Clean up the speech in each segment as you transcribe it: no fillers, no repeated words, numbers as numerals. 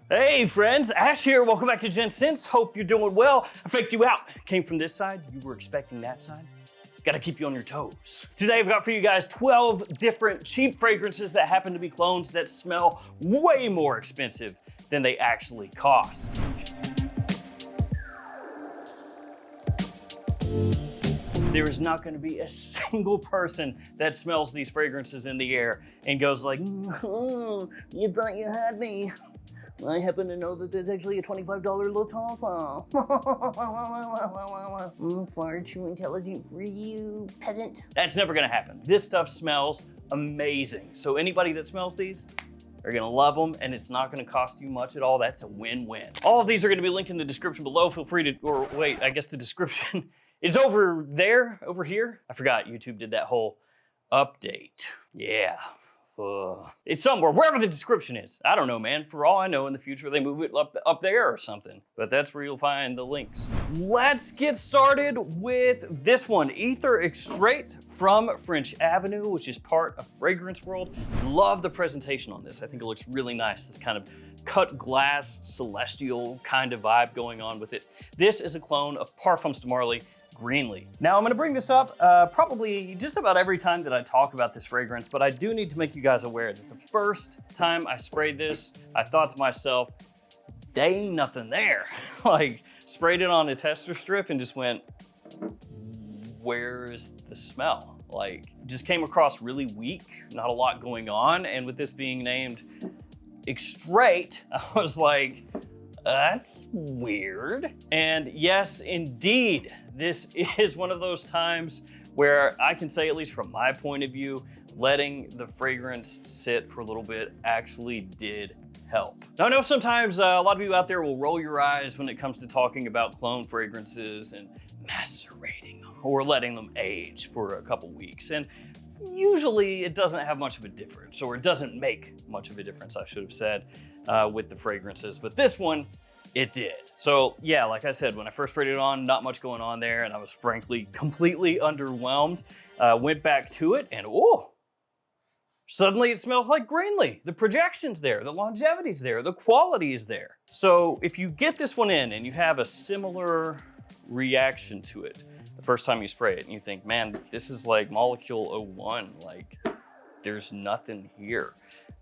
Hey friends, Ash here. Welcome back to Gents. Hope you're doing well. I faked you out. Came from this side, you were expecting that side. Gotta keep you on your toes. Today I've got for you guys 12 different cheap fragrances that happen to be clones that smell way more expensive than they actually cost. There is not gonna be a single person that smells these fragrances in the air and goes like, oh, you thought you had me. I happen to know that there's actually a $25 Lotapa. Far too intelligent for you, peasant. That's never gonna happen. This stuff smells amazing. So anybody that smells these, they're gonna love them, and it's not gonna cost you much at all. That's a win-win. All of these are gonna be linked in the description below. Feel free to, or wait, I guess the description is over there, over here. I forgot YouTube did that whole update. Yeah. It's somewhere, wherever the description is. I don't know, man. For all I know, in the future, they move it up there or something. But that's where you'll find the links. Let's get started with this one. Ether Exrate from French Avenue, which is part of Fragrance World. Love the presentation on this. I think it looks really nice. This kind of cut glass, celestial kind of vibe going on with it. This is a clone of Parfums de Marly Greenly. Now I'm gonna bring this up probably just about every time that I talk about this fragrance, but I do need to make you guys aware that the first time I sprayed this, I thought to myself, there ain't nothing there. Like, sprayed it on a tester strip and just went, where's the smell? Like, just came across really weak, not a lot going on, and with this being named Exrate, I was like, that's weird. And yes, indeed, this is one of those times where I can say, at least from my point of view, letting the fragrance sit for a little bit actually did help. Now I know sometimes a lot of you out there will roll your eyes when it comes to talking about clone fragrances and macerating them or letting them age for a couple weeks. And usually it doesn't have much of a difference, or it doesn't make much of a difference, I should have said, with the fragrances, but this one, it did. So yeah, like I said, when I first sprayed it on, not much going on there, and I was frankly completely underwhelmed. Went back to it, and oh, suddenly it smells like Greenly. The projection's there, the longevity's there, the quality is there. So if you get this one in and you have a similar reaction to it the first time you spray it, and you think, man, this is like Molecule 01, like there's nothing here.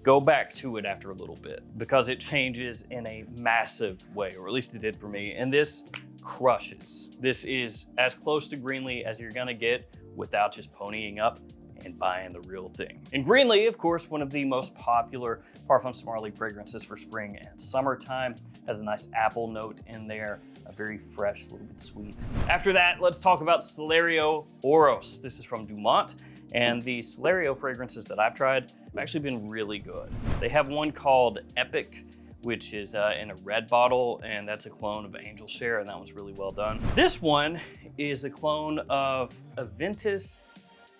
Go back to it after a little bit, because it changes in a massive way, or at least it did for me. And this crushes. This is as close to Greenly as you're gonna get without just ponying up and buying the real thing. And Greenly, of course, one of the most popular Parfums de Marly fragrances for spring and summertime, has a nice apple note in there, a very fresh, a little bit sweet. After that, let's talk about Celerio Oros. This is from Dumont. And the Celerio fragrances that I've tried have actually been really good. They have one called Epic, which is in a red bottle, and that's a clone of Angel Share, and that one's really well done. This one is a clone of Aventus,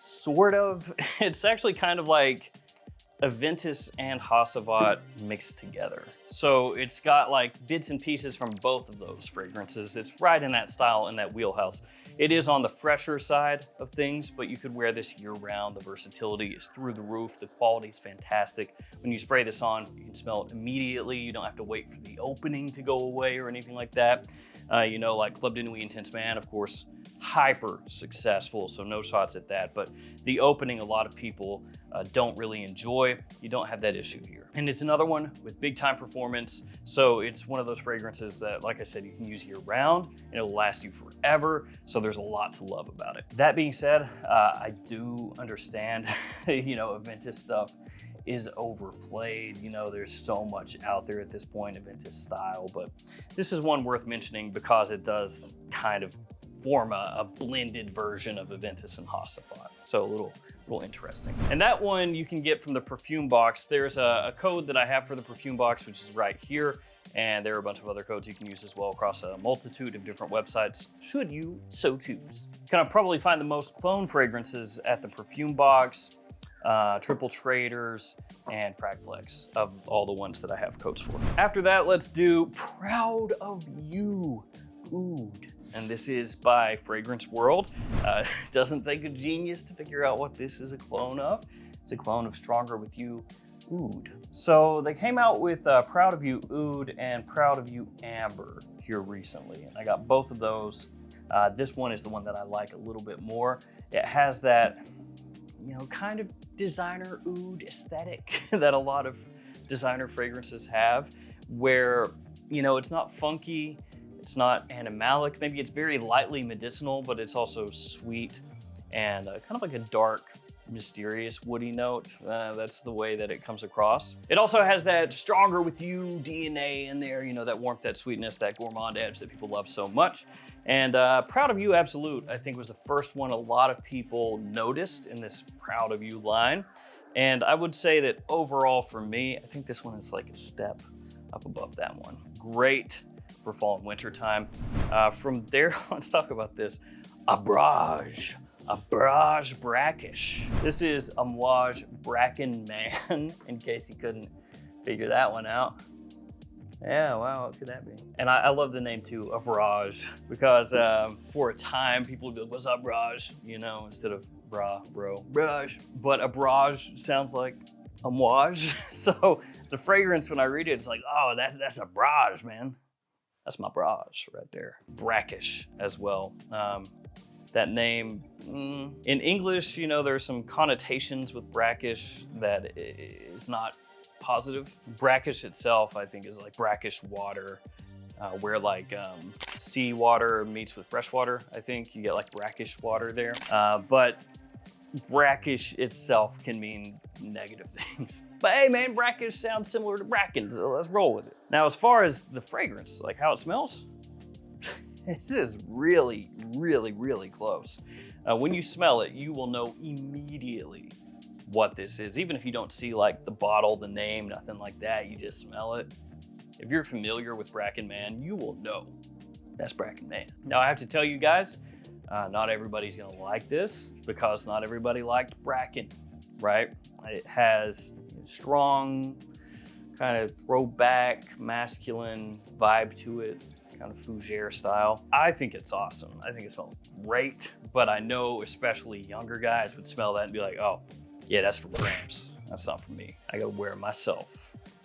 sort of. It's actually kind of like Aventus and Hassavat mixed together. So it's got like bits and pieces from both of those fragrances. It's right in that style, in that wheelhouse. It is on the fresher side of things, but you could wear this year round. The versatility is through the roof. The quality is fantastic. When you spray this on, you can smell it immediately. You don't have to wait for the opening to go away or anything like that. You know, like Club de Nuit Intense Man, of course, hyper successful, so no shots at that. But the opening, a lot of people don't really enjoy. You don't have that issue here. And it's another one with big time performance. So it's one of those fragrances that, like I said, you can use year round and it'll last you forever. So there's a lot to love about it. That being said, I do understand, you know, Aventus stuff is overplayed. You know, there's so much out there at this point, Aventus style, but this is one worth mentioning because it does kind of form a blended version of Aventus and Hassavat. So a little interesting. And that one you can get from the perfume box. There's a code that I have for the perfume box, which is right here. And there are a bunch of other codes you can use as well across a multitude of different websites, should you so choose. You can probably find the most clone fragrances at the perfume box, Triple Traders, and Fragflex, of all the ones that I have codes for. After that, let's do Proud of You Oud. And this is by Fragrance World. It doesn't take a genius to figure out what this is a clone of. It's a clone of Stronger With You Oud. So they came out with Proud of You Oud and Proud of You Amber here recently, and I got both of those. This one is the one that I like a little bit more. It has that, you know, kind of designer oud aesthetic that a lot of designer fragrances have, where, you know, it's not funky, it's not animalic, maybe it's very lightly medicinal, but it's also sweet and kind of like a dark, mysterious woody note. That's the way that it comes across. It also has that stronger with you DNA in there, you know, that warmth, that sweetness, that gourmand edge that people love so much. And Proud of You Absolute, I think, was the first one a lot of people noticed in this Proud of You line. And I would say that overall for me, I think this one is like a step up above that one. Great for fall and winter time. From there, let's talk about this. Abrage Brackish. This is Amouage Bracken Man, in case you couldn't figure that one out. Yeah, wow, what could that be? And I love the name too, Abrage, because for a time people would be like, what's up, Brage? You know, instead of bra, bro, Brage. But Abrage sounds like Amouage. So the fragrance, when I read it, it's like, oh, that's Abrage, man. That's my Brage right there. Brackish as well. That name, in English, you know, there's some connotations with brackish that is not positive. Brackish itself, I think, is like brackish water, where like sea water meets with fresh water. I think you get like brackish water there. But brackish itself can mean negative things. But hey man, brackish sounds similar to bracken, so let's roll with it. Now, as far as the fragrance, like how it smells, this is really, really, really close. When you smell it, you will know immediately what this is. Even if you don't see like the bottle, the name, nothing like that, you just smell it. If you're familiar with Bracken Man, you will know that's Bracken Man. Now I have to tell you guys, not everybody's gonna like this because not everybody liked Bracken, right? It has a strong kind of throwback, masculine vibe to it, kind of fougere style. I think it's awesome. I think it smells great, but I know especially younger guys would smell that and be like, oh, yeah, that's for Gramps. That's not for me. I gotta wear myself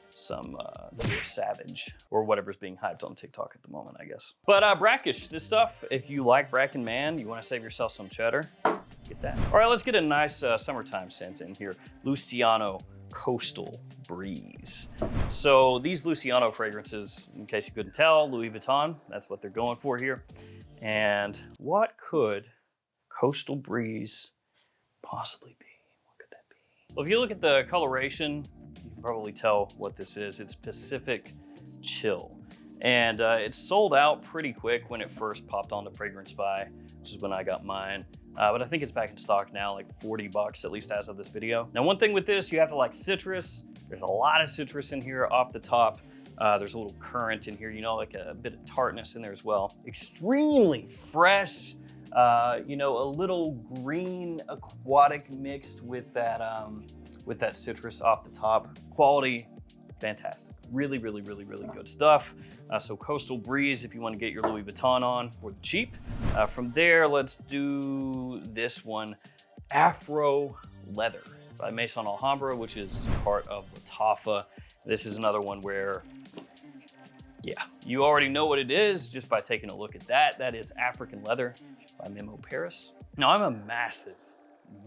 some Dear Savage or whatever's being hyped on TikTok at the moment, I guess. But brackish, this stuff, if you like Bracken Man, you wanna save yourself some cheddar, get that. All right, let's get a nice summertime scent in here. Luciano Coastal Breeze. So these Luciano fragrances, in case you couldn't tell, Louis Vuitton, that's what they're going for here. And what could Coastal Breeze possibly be? What could that be? Well, if you look at the coloration, you can probably tell what this is. It's Pacific Chill. And it sold out pretty quick when it first popped on the Fragrance Buy, which is when I got mine. But I think it's back in stock now, like 40 bucks, at least as of this video. Now, one thing with this, you have to like citrus. There's a lot of citrus in here off the top. There's a little currant in here, you know, like a bit of tartness in there as well. Extremely fresh, you know, a little green aquatic mixed with that citrus off the top. Quality, fantastic. Really, really, really, really good stuff. So Coastal Breeze, if you want to get your Louis Vuitton on for the cheap. From there, let's do this one, Afro Leather by Maison Alhambra, which is part of Lattafa. This is another one where, yeah, you already know what it is just by taking a look at that. That is African Leather by Memo Paris. Now, I'm a massive,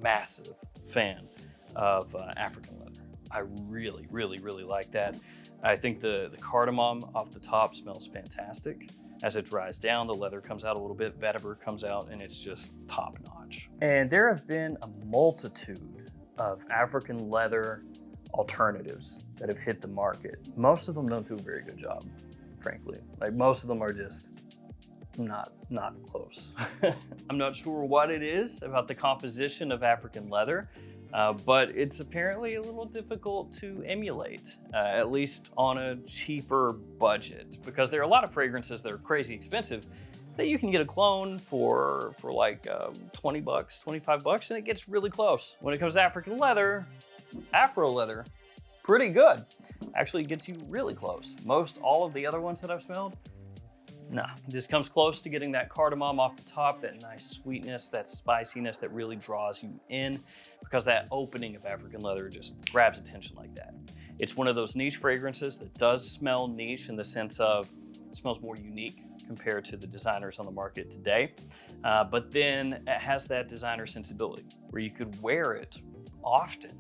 massive fan of African Leather. I really, really, really like that. I think the cardamom off the top smells fantastic. As it dries down, the leather comes out a little bit, vetiver comes out, and it's just top notch. And there have been a multitude of African leather alternatives that have hit the market. Most of them don't do a very good job, frankly. Like most of them are just not close. I'm not sure what it is about the composition of African leather, but it's apparently a little difficult to emulate, at least on a cheaper budget, because there are a lot of fragrances that are crazy expensive that you can get a clone for like 20 bucks, 25 bucks, and it gets really close. When it comes to African leather, Afro leather, pretty good. Actually gets you really close. Most all of the other ones that I've smelled, nah, this comes close to getting that cardamom off the top, that nice sweetness, that spiciness that really draws you in. because that opening of African leather just grabs attention like that. It's one of those niche fragrances that does smell niche in the sense of it smells more unique compared to the designers on the market today. But then it has that designer sensibility where you could wear it often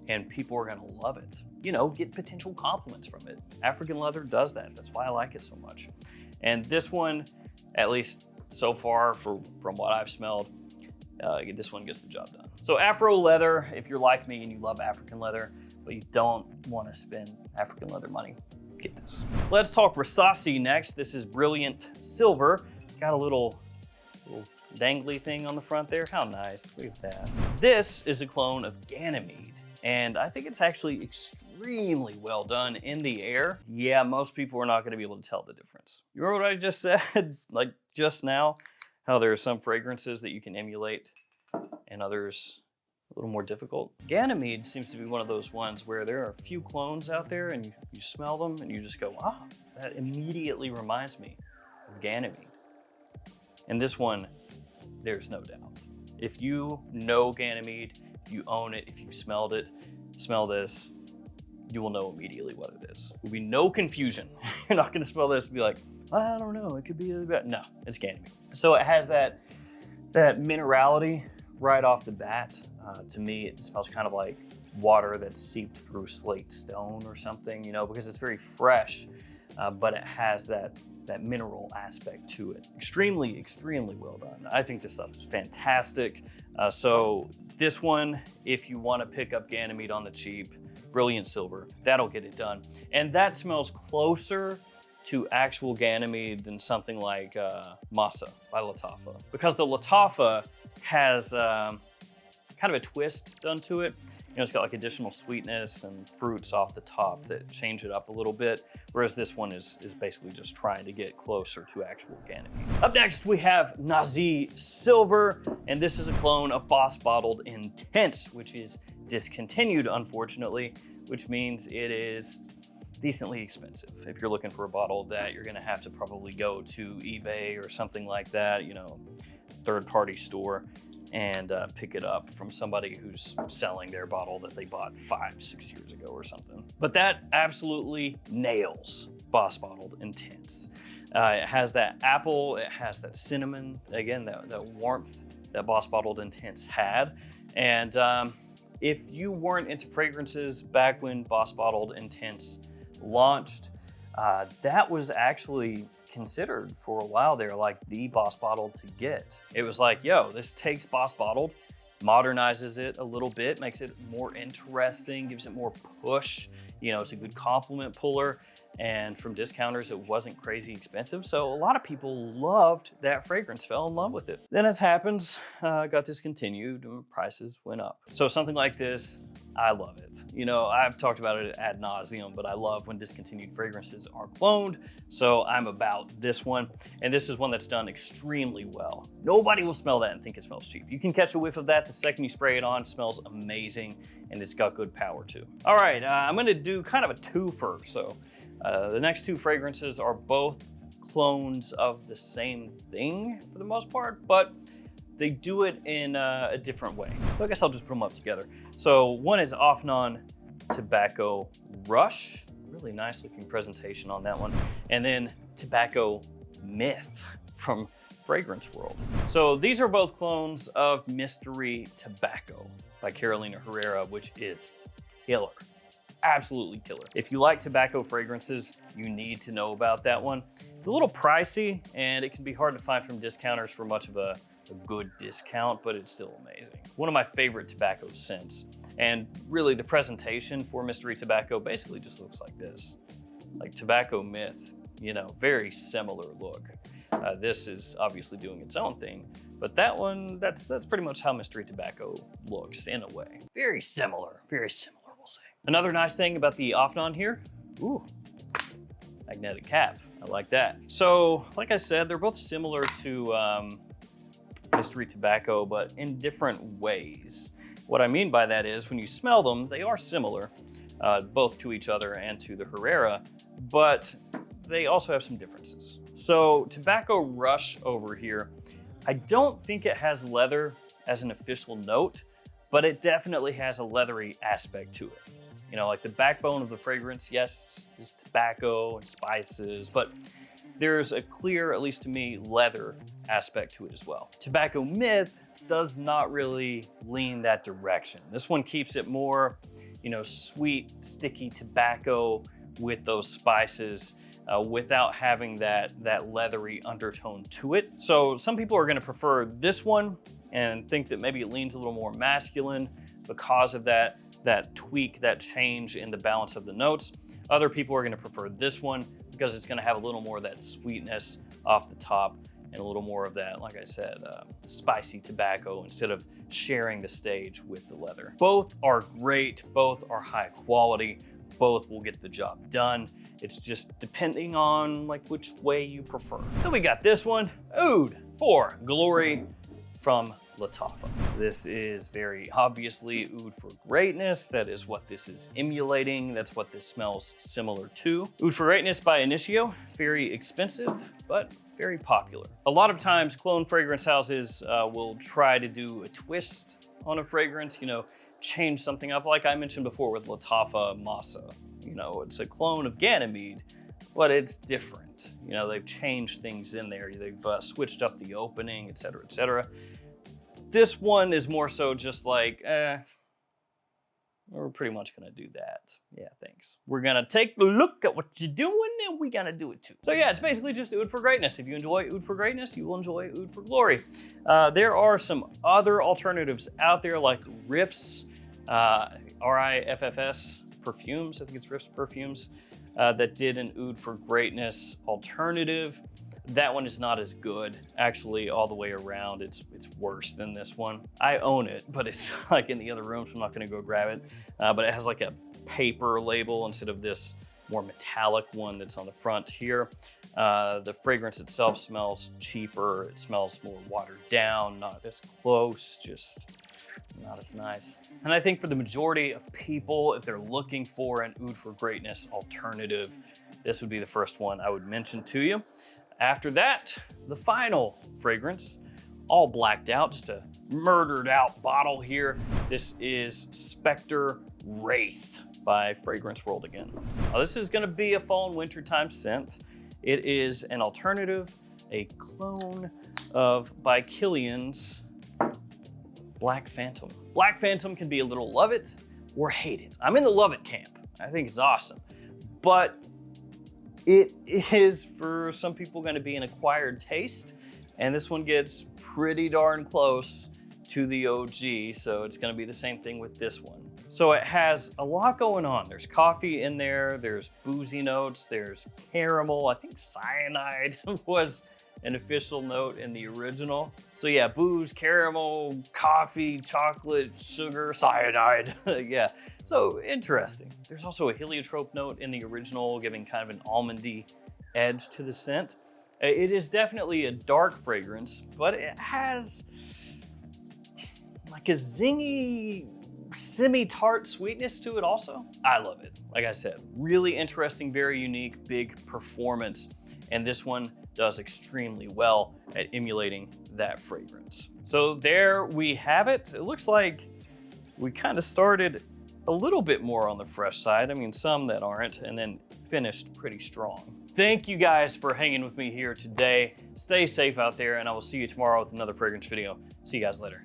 and people are gonna love it. You know, get potential compliments from it. African leather does that. That's why I like it so much. And this one, at least so far from what I've smelled, this one gets the job done. So Afro leather, if you're like me and you love African leather, but you don't wanna spend African leather money, get this. Let's talk Rasasi next. This is Brilliant Silver. Got a little dangly thing on the front there. How nice, look at that. This is a clone of Ganymede, and I think it's actually extremely well done in the air. Yeah, most people are not gonna be able to tell the difference. You remember what I just said, like just now? How there are some fragrances that you can emulate and others a little more difficult. Ganymede seems to be one of those ones where there are a few clones out there and you smell them and you just go, wow, that immediately reminds me of Ganymede. And this one, there's no doubt. If you know Ganymede, if you own it, if you've smelled it, smell this, you will know immediately what it is. There will be no confusion. You're not gonna smell this and be like, I don't know, it could be a bit. No, it's Ganymede. So it has that minerality right off the bat. To me, it smells kind of like water that's seeped through slate stone or something, you know, because it's very fresh, but it has that mineral aspect to it. Extremely, extremely well done. I think this stuff is fantastic. So this one, if you want to pick up Ganymede on the cheap, Brilliant Silver, that'll get it done. And that smells closer to actual Ganymede than something like Masa by Lattafa. Because the Lattafa has kind of a twist done to it. You know, it's got like additional sweetness and fruits off the top that change it up a little bit, whereas this one is basically just trying to get closer to actual Ganymede. Up next, we have Nazi Silver, and this is a clone of Boss Bottled Intense, which is discontinued, unfortunately, which means it is decently expensive. If you're looking for a bottle of that, you're gonna have to probably go to eBay or something like that, you know, third-party store, and pick it up from somebody who's selling their bottle that they bought 5-6 years ago or something. But that absolutely nails Boss Bottled Intense. It has that apple, it has that cinnamon, again, that warmth that Boss Bottled Intense had. And if you weren't into fragrances back when Boss Bottled Intense launched, that was actually considered for a while there like the Boss Bottled to get. It was like, yo, this takes Boss Bottled, modernizes it a little bit, makes it more interesting, gives it more push. You know, it's a good compliment puller. And from discounters, it wasn't crazy expensive. So a lot of people loved that fragrance, fell in love with it. Then as happens, got discontinued and prices went up. So something like this, I love it. You know, I've talked about it ad nauseum, but I love when discontinued fragrances are cloned. So I'm about this one. And this is one that's done extremely well. Nobody will smell that and think it smells cheap. You can catch a whiff of that the second you spray it on. It smells amazing, and it's got good power too. All right, I'm gonna do kind of a twofer. So the next two fragrances are both clones of the same thing for the most part, but they do it in a different way. So I guess I'll just put them up together. So one is Afnan Tobacco Rush. Really nice looking presentation on that one. And then Tobacco Myth from Fragrance World. So these are both clones of Mystery Tobacco by Carolina Herrera, which is killer. Absolutely killer. If you like tobacco fragrances, you need to know about that one. It's a little pricey and it can be hard to find from discounters for much of a good discount, but it's still amazing. One of my favorite tobacco scents. And really the presentation for Mystery Tobacco basically just looks like this. Like Tobacco Myth, you know, very similar look. This is obviously doing its own thing, but that one, that's pretty much how Mystery Tobacco looks in a way. Very similar, we'll say. Another nice thing about the Afnan here, ooh, magnetic cap. I like that. So, like I said, they're both similar to Mystery Tobacco, but in different ways. What I mean by that is when you smell them, they are similar, both to each other and to the Herrera, but they also have some differences. So Tobacco Rush over here, I don't think it has leather as an official note, but it definitely has a leathery aspect to it. You know, like the backbone of the fragrance, yes, is tobacco and spices, but there's a clear, at least to me, leather aspect to it as well. Tobacco Myth does not really lean that direction. This one keeps it more, you know, sweet, sticky tobacco with those spices without having that leathery undertone to it. So some people are gonna prefer this one and think that maybe it leans a little more masculine because of that tweak, that change in the balance of the notes. Other people are gonna prefer this one because it's gonna have a little more of that sweetness off the top and a little more of that, like I said, spicy tobacco instead of sharing the stage with the leather. Both are great, both are high quality, both will get the job done. It's just depending on like which way you prefer. Then we got this one, Oud for Glory from Lattafa. This is very obviously Oud for Greatness. That is what this is emulating. That's what this smells similar to. Oud for Greatness by Initio. Very expensive, but very popular. A lot of times clone fragrance houses will try to do a twist on a fragrance, you know, change something up. Like I mentioned before with Lattafa Masa. You know, it's a clone of Ganymede, but it's different. You know, they've changed things in there. They've switched up the opening, et cetera, et cetera. This one is more so just like, we're pretty much gonna do that. Yeah, thanks. We're gonna take a look at what you're doing and we're gonna do it too. So yeah, it's basically just Oud for Greatness. If you enjoy Oud for Greatness, you will enjoy Oud for Glory. There are some other alternatives out there like Riffs, RIFFS Perfumes, I think it's Riffs Perfumes, that did an Oud for Greatness alternative. That one is not as good. Actually, all the way around, it's worse than this one. I own it, but it's like in the other room, so I'm not gonna go grab it. But it has like a paper label instead of this more metallic one that's on the front here. The fragrance itself smells cheaper. It smells more watered down, not as close, just not as nice. And I think for the majority of people, if they're looking for an Oud for Greatness alternative, this would be the first one I would mention to you. After that, the final fragrance, all blacked out, just a murdered out bottle here. This is Spectre Wraith by Fragrance World again. Now, this is gonna be a fall and wintertime scent. It is an alternative, a clone of by Killian's Black Phantom. Black Phantom can be a little love it or hate it. I'm in the love it camp. I think it's awesome, but it is for some people going to be an acquired taste, and this one gets pretty darn close to the OG, so it's going to be the same thing with this one. So it has a lot going on. There's coffee in there, there's boozy notes, there's caramel. I think cyanide was an official note in the original. So yeah, booze, caramel, coffee, chocolate, sugar, cyanide. Yeah, so interesting. There's also a heliotrope note in the original, giving kind of an almondy edge to the scent. It is definitely a dark fragrance, but it has like a zingy, semi-tart sweetness to it also. I love it. Like I said, really interesting, very unique, big performance. And this one does extremely well at emulating that fragrance. So there we have it. It looks like we kind of started a little bit more on the fresh side. I mean, some that aren't, and then finished pretty strong. Thank you guys for hanging with me here today. Stay safe out there, and I will see you tomorrow with another fragrance video. See you guys later.